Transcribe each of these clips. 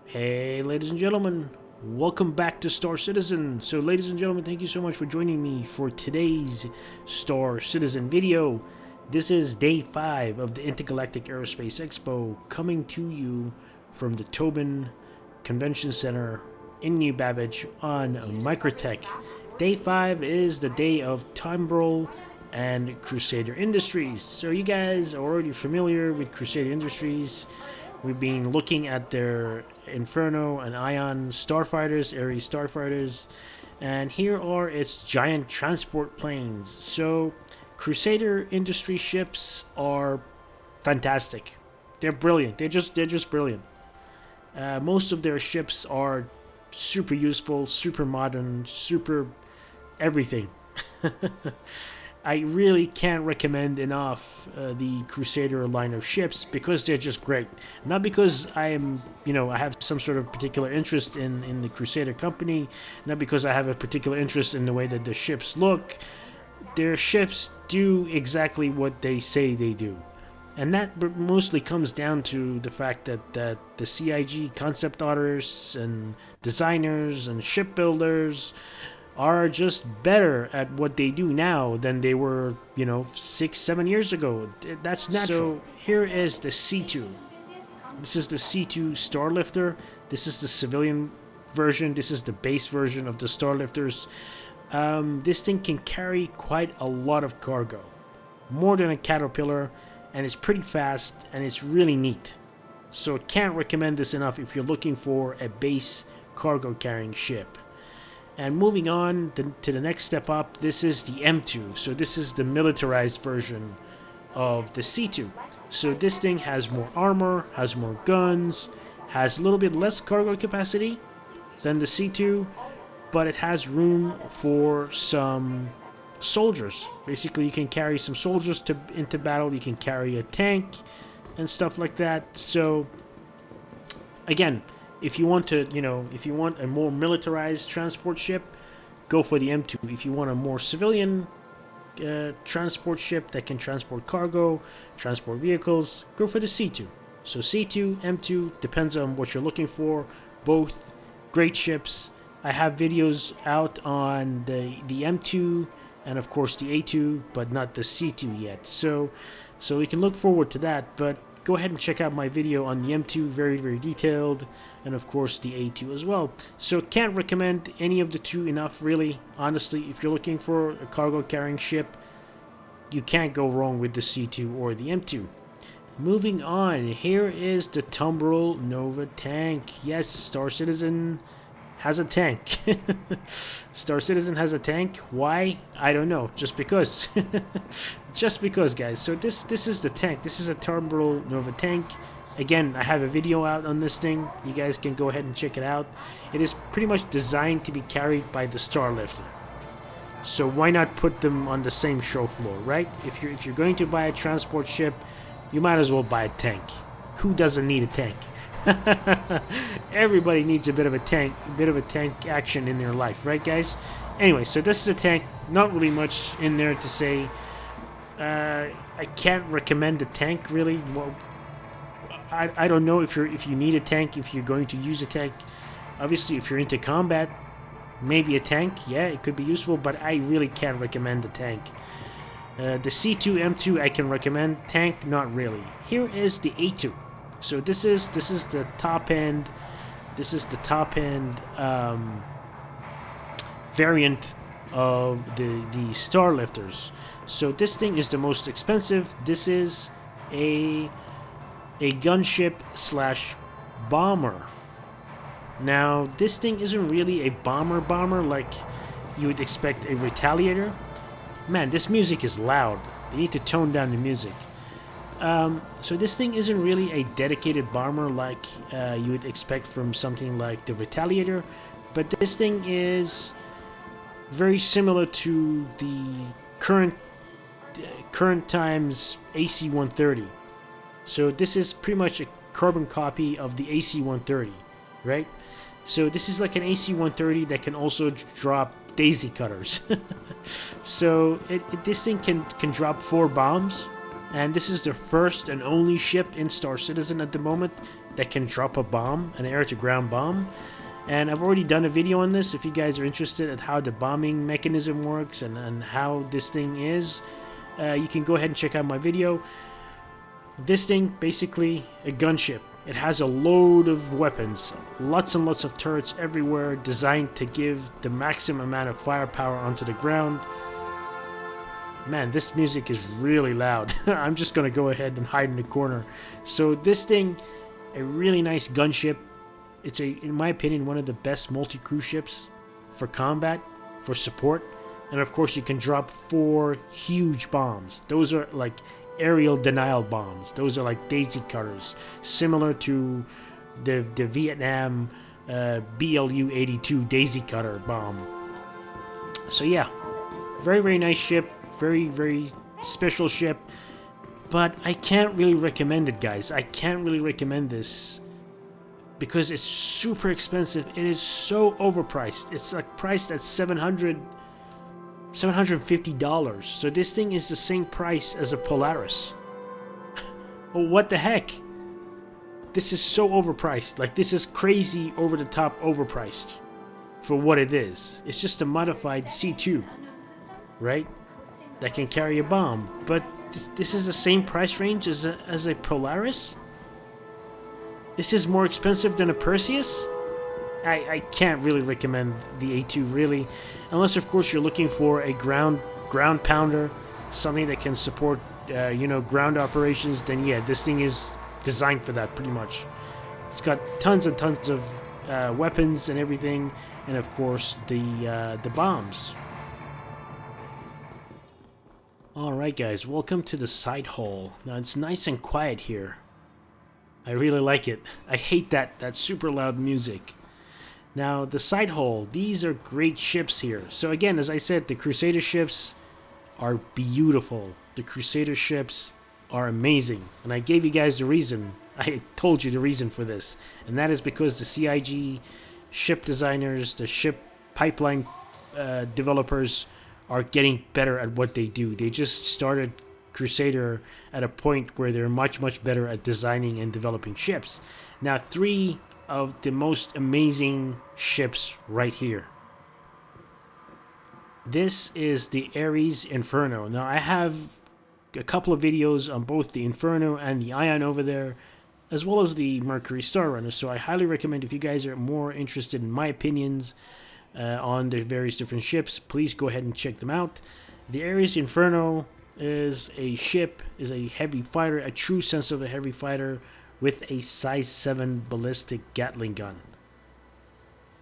Hey, ladies and gentlemen, welcome back to Star Citizen. So, ladies and gentlemen, thank you so much for joining me for today's Star Citizen video. This is day 5 of the Intergalactic Aerospace Expo, coming to you from the Tobin Convention Center in New Babbage on Microtech. Day 5 is the day of Timbrel and Crusader Industries. So you guys are already familiar with Crusader Industries. We've been looking at their Inferno and Ion starfighters, Ares starfighters, and here are its giant transport planes. So Crusader Industry ships are fantastic. They're brilliant. They're just brilliant. Most of their ships are super useful, super modern, super everything. I really can't recommend enough the Crusader line of ships because they're just great. Not because I am, I have some sort of particular interest in the Crusader company, not because I have a particular interest in the way that the ships look. Their ships do exactly what they say they do. And that mostly comes down to the fact that the CIG concept artists and designers and shipbuilders are just better at what they do now than they were, 6-7 years ago. That's natural. So here is the C2. This is the C2 Starlifter. This is the civilian version. This is the base version of the Starlifters. This thing can carry quite a lot of cargo, more than a Caterpillar, and it's pretty fast and it's really neat. So can't recommend this enough if you're looking for a base cargo carrying ship. And moving on to the next step up, this is the M2. So this is the militarized version of the C2. So this thing has more armor, has more guns, has a little bit less cargo capacity than the C2, but it has room for some soldiers. Basically, you can carry some soldiers into battle. You can carry a tank and stuff like that. So again, if you want a more militarized transport ship, go for the M2. If you want a more civilian transport ship that can transport cargo, transport vehicles, go for the C2. So C2, M2, depends on what you're looking for. Both great ships. I have videos out on the M2 and of course the A2, but not the C2 yet. So you can look forward to that, but go ahead and check out my video on the M2, very detailed, and of course the A2 as well. So can't recommend any of the two enough, really. Honestly, if you're looking for a cargo carrying ship, you can't go wrong with the C2 or the M2. Moving on, here is the Tumbrel Nova tank. Yes, Star Citizen has a tank. Star Citizen has a tank. Why? I don't know. Just because. Just because, guys. So this is the tank. This is a Tumbrel Nova tank. Again, I have a video out on this thing. You guys can go ahead and check it out. It is pretty much designed to be carried by the Starlifter. So why not put them on the same show floor, right? If you're going to buy a transport ship, you might as well buy a tank. Who doesn't need a tank? Everybody needs a bit of a tank action in their life, right, guys? Anyway, so this is a tank. Not really much in there to say. I can't recommend the tank, really. Well, I don't know if you need a tank, if you're going to use a tank. Obviously, if you're into combat, maybe a tank, yeah, it could be useful, but I really can't recommend the tank. The C2, M2 I can recommend. Tank, not really. Here is the A2. So this is the top end. This is the top end variant of the Starlifters. So this thing is the most expensive. This is a gunship / bomber. Now this thing isn't really a bomber like you would expect a Retaliator. Man, this music is loud. They need to tone down the music. So this thing isn't really a dedicated bomber like you would expect from something like the Retaliator, but this thing is very similar to the current times AC-130. So this is pretty much a carbon copy of the AC-130, right? So this is like an AC-130 that can also drop daisy cutters. So this thing can drop 4 bombs. And this is the first and only ship in Star Citizen at the moment that can drop a bomb, an air-to-ground bomb. And I've already done a video on this. If you guys are interested at how the bombing mechanism works and how this thing is, you can go ahead and check out my video. This thing, basically a gunship. It has a load of weapons, lots and lots of turrets everywhere, designed to give the maximum amount of firepower onto the ground. Man, this music is really loud. I'm just gonna go ahead and hide in the corner. So this thing, a really nice gunship. It's in my opinion, one of the best multi-crew ships for combat, for support, and of course you can drop 4 huge bombs. Those are like aerial denial bombs. Those are like daisy cutters, similar to the Vietnam BLU-82 daisy cutter bomb. So yeah, very, very nice ship, very, very special ship, but I can't really recommend it, guys. I can't really recommend this because it's super expensive. It is so overpriced. It's like priced at $750. So this thing is the same price as a Polaris. Well, what the heck? This is so overpriced. Like, this is crazy over the top overpriced for what it is. It's just a modified C2, right? That can carry a bomb. But this is the same price range as a Polaris? This is more expensive than a Perseus? I can't really recommend the A2, really, unless of course you're looking for a ground pounder, something that can support ground operations. Then yeah, this thing is designed for that pretty much. It's got tons and tons of weapons and everything, and of course the bombs. All right, guys, welcome to the side hall. Now it's nice and quiet here. I really like it. I hate that super loud music. Now, the side hull, these are great ships here. So again, as I said, the Crusader ships are beautiful. The Crusader ships are amazing. And I gave you guys the reason. I told you the reason for this. And that is because the CIG ship designers, the ship pipeline developers are getting better at what they do. They just started Crusader at a point where they're much, much better at designing and developing ships. Now, 3 of the most amazing ships right here. This is the Ares Inferno. Now, I have a couple of videos on both the Inferno and the Ion over there, as well as the Mercury Star Runner. So I highly recommend, if you guys are more interested in my opinions on the various different ships, please go ahead and check them out. The Ares Inferno is a ship, is a heavy fighter, a true sense of a heavy fighter, with a size 7 ballistic Gatling gun.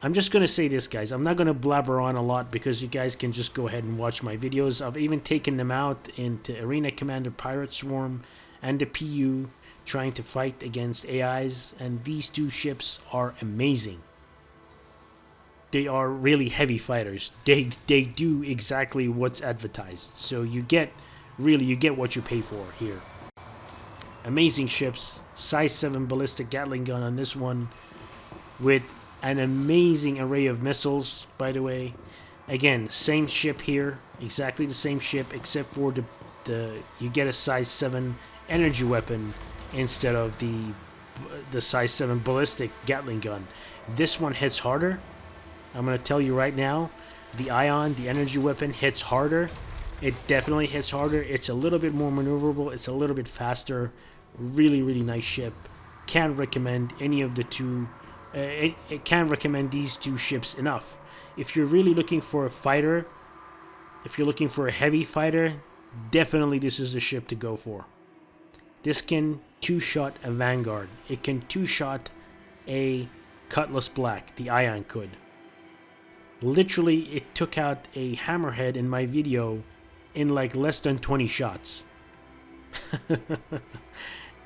I'm just going to say this, guys. I'm not going to blabber on a lot because you guys can just go ahead and watch my videos. I've even taken them out into Arena Commander Pirate Swarm and the PU, trying to fight against AIs, and these 2 ships are amazing. They are really heavy fighters. They do exactly what's advertised. So you get what you pay for here. Amazing ships, size 7 ballistic Gatling gun on this one, with an amazing array of missiles, by the way. Again, same ship here, exactly the same ship, except for you get a size 7 energy weapon instead of the size 7 ballistic Gatling gun. This one hits harder. I'm going to tell you right now, the Ion, the energy weapon, hits harder. It definitely hits harder. It's a little bit more maneuverable. It's a little bit faster. Really, really nice ship. Can't recommend any of the 2. Can't recommend these 2 ships enough. If you're really looking for a fighter, if you're looking for a heavy fighter, definitely this is the ship to go for. This can 2-shot a Vanguard. It can 2-shot a Cutlass Black. The Ion could. Literally, it took out a Hammerhead in my video in like less than 20 shots.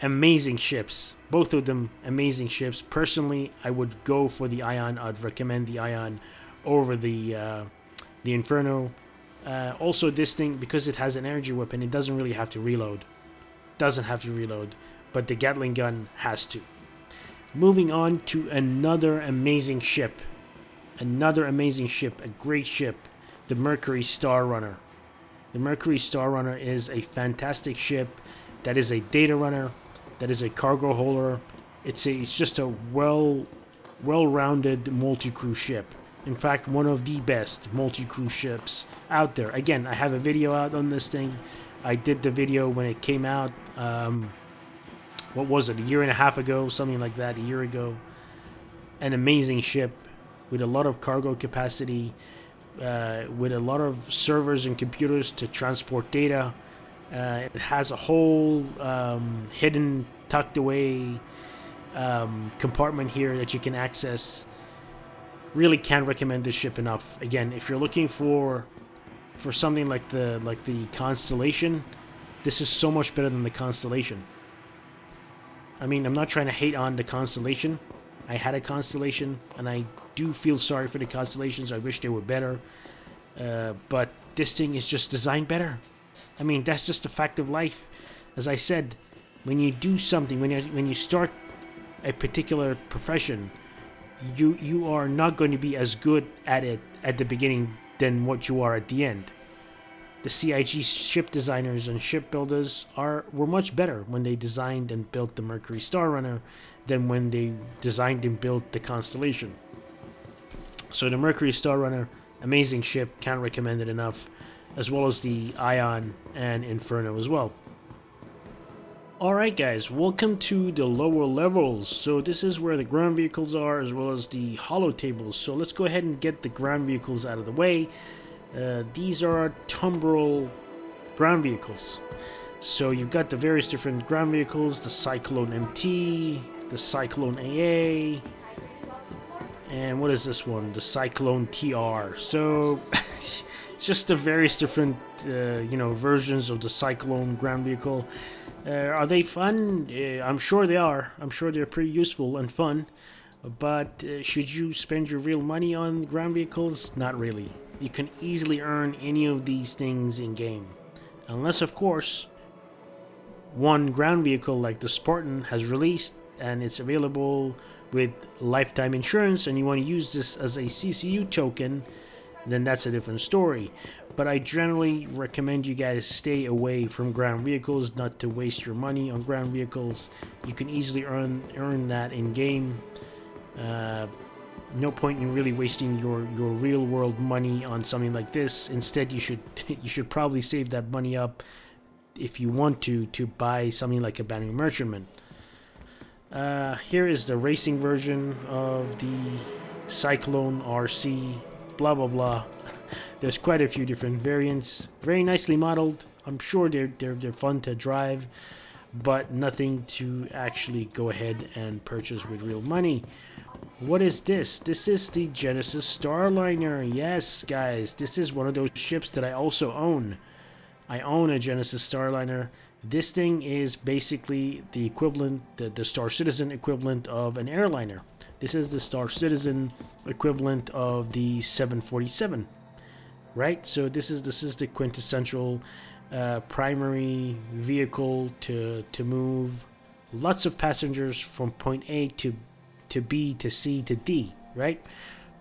Amazing ships, both of them amazing ships. Personally, I would go for the Ion. I'd recommend the Ion over the Inferno. Also, this thing, because it has an energy weapon, it doesn't really have to reload. But the Gatling gun has to. Moving on to another amazing ship, a great ship, the Mercury Star Runner. The Mercury Star Runner is a fantastic ship that is a data runner, that is a cargo holder, It's just a well-rounded multi-crew ship. In fact, one of the best multi-crew ships out there. Again, I have a video out on this thing. I did the video when it came out. What was it? A year and a half ago, something like that. A year ago. An amazing ship with a lot of cargo capacity, with a lot of servers and computers to transport data. It has a whole hidden, tucked away compartment here that you can access. Really can't recommend this ship enough. Again, if you're looking for something like the Constellation, this is so much better than the Constellation. I mean, I'm not trying to hate on the Constellation. I had a Constellation, and I do feel sorry for the Constellations. I wish they were better. But this thing is just designed better. I mean, that's just a fact of life. As I said, when you do something, when you start a particular profession, you are not going to be as good at it at the beginning than what you are at the end. The CIG ship designers and shipbuilders were much better when they designed and built the Mercury Star Runner than when they designed and built the Constellation. So the Mercury Star Runner, amazing ship, can't recommend it enough, as well as the Ion and Inferno as well. Alright guys, welcome to the lower levels. So this is where the ground vehicles are, as well as the holo tables. So let's go ahead and get the ground vehicles out of the way. These are Tumbril ground vehicles. So you've got the various different ground vehicles, the Cyclone MT, the Cyclone AA, and what is this one? The Cyclone TR. So it's just the various different versions of the Cyclone ground vehicle. Are they fun? I'm sure they are. I'm sure they're pretty useful and fun. But should you spend your real money on ground vehicles? Not really. You can easily earn any of these things in game. Unless, of course, one ground vehicle like the Spartan has released and it's available with lifetime insurance and you want to use this as a CCU token, then that's a different story. But I generally recommend you guys stay away from ground vehicles, not to waste your money on ground vehicles. You can easily earn that in game. No point in really wasting your real world money on something like this. Instead, you should probably save that money up if you want to buy something like a Banner Merchantman. Here is the racing version of the Cyclone RC. Blah blah blah. There's quite a few different variants. Very nicely modeled. I'm sure they're fun to drive, but nothing to actually go ahead and purchase with real money. What is this? This is the Genesis Starliner. Yes, guys, this is one of those ships that I also own. I own a Genesis Starliner. This thing is basically the equivalent, the Star Citizen equivalent of an airliner. This is the Star Citizen equivalent of the 747, right? So this is the quintessential primary vehicle to move lots of passengers from point A to B to C to D, right?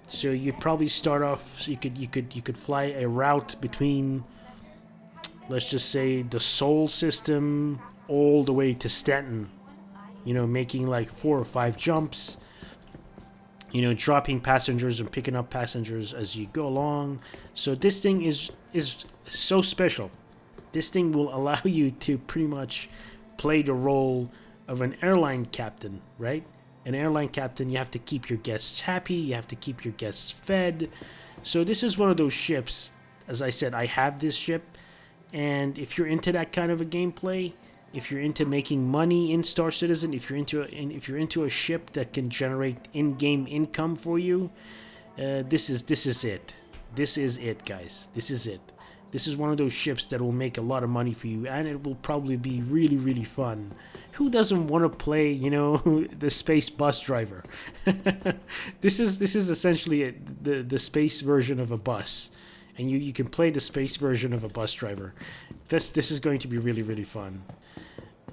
So you'd probably start off. So you could fly a route between, let's just say, the Sol system all the way to Stanton. Making like 4 or 5 jumps. Dropping passengers and picking up passengers as you go along. So this thing is so special. This thing will allow you to pretty much play the role of an airline captain, right? An airline captain, you have to keep your guests happy, you have to keep your guests fed. So this is one of those ships. As I said, I have this ship, and if you're into that kind of a gameplay, if you're into making money in Star Citizen, if you're into a ship that can generate in-game income for you, this is it. This is it, guys. This is it. This is one of those ships that will make a lot of money for you, and it will probably be really, really fun. Who doesn't want to play, the space bus driver? This is essentially the space version of a bus, and you can play the space version of a bus driver. This is going to be really, really fun,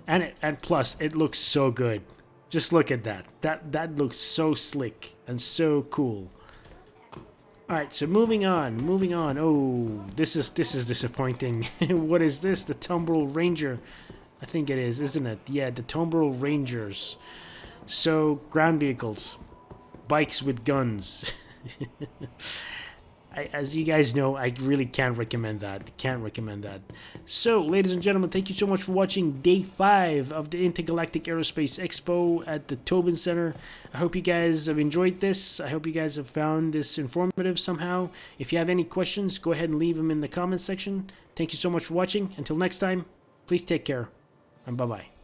and plus it looks so good. Just look at that. That looks so slick and so cool. All right, so moving on. Oh, this is disappointing. What is this? The Tumbril Ranger. I think it is, isn't it? Yeah, the Tumbril Rangers. So, ground vehicles, bikes with guns. As you guys know, I really can't recommend that. Can't recommend that. So, ladies and gentlemen, thank you so much for watching day 5 of the Intergalactic Aerospace Expo at the Tobin Center. I hope you guys have enjoyed this. I hope you guys have found this informative somehow. If you have any questions, go ahead and leave them in the comments section. Thank you so much for watching. Until next time, please take care, and bye-bye.